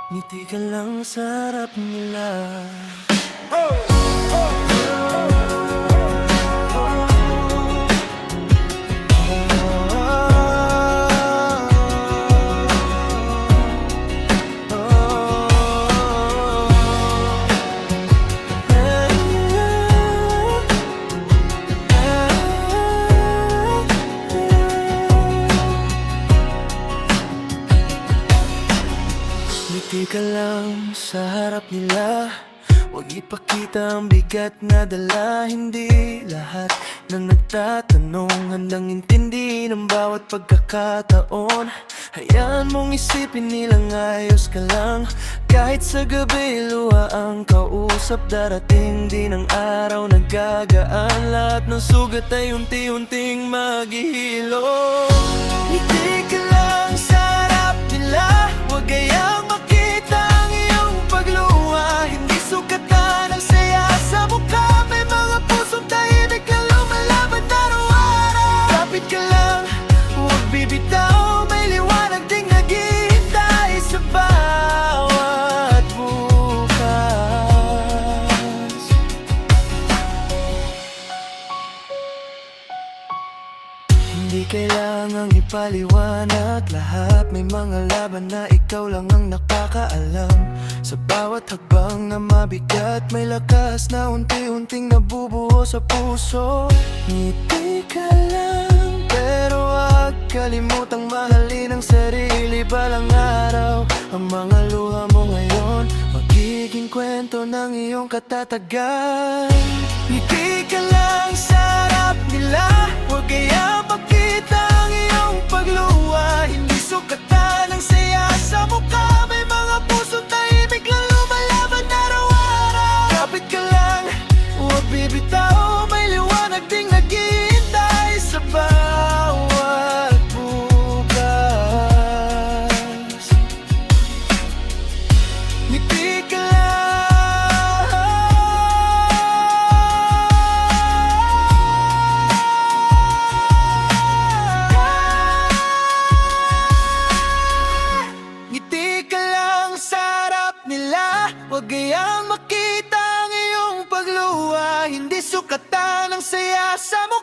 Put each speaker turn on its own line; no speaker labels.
Ngiti ka lang sa harap nila. Ngiti ka lang sa harap nila. Huwag ipakita ang bigat na dala. Hindi lahat ng nagtatanong handang intindihin ang bawat pagkakataon. Hayaan mong isipin nilang ayos ka lang. Kahit sa gabi luha ang kausap, darating din ang araw na gagaan. Lahat ng sugat ay unti-unting maghihilo. Ngiti ka lang sa harap nila. Huwag gayang makita ang iyong pagluha. Hindi sukatan ang saya sa mukha. May mga pusong tahimik na lumalaban araw-araw. Kapit ka lang, huwag bibitaw. May liwanag ding naghihintay sa bawat bukas. Hindi kailangang ipaliwanag lahat. May mga laban na ikaw lang ang nakakaalam. Sa bawat hakbang na mabigat, may lakas na unti-unting nabubuo sa puso. Ngiti ka lang, pero huwag kalimutang mahalin ang sarili. Balang araw, ang mga luha mo ngayon magiging kwento ng iyong katatagan. Ngiti ka lang sa harap nila. Huwag kaya makita ang iyong pagluha. Hindi sukatan ang saya sa mukha. May mga pusong tahimik lang lumalaban araw-araw. Kapit ka lang, huwag bibitaw. May liwanag ding naghihintay sa bawat bukas. Ngiti ka lang. Ngiti ka lang sa harap nila. Huwag gayang makita ang iyong pagluha. Hindi sukatan ang saya sa mukha.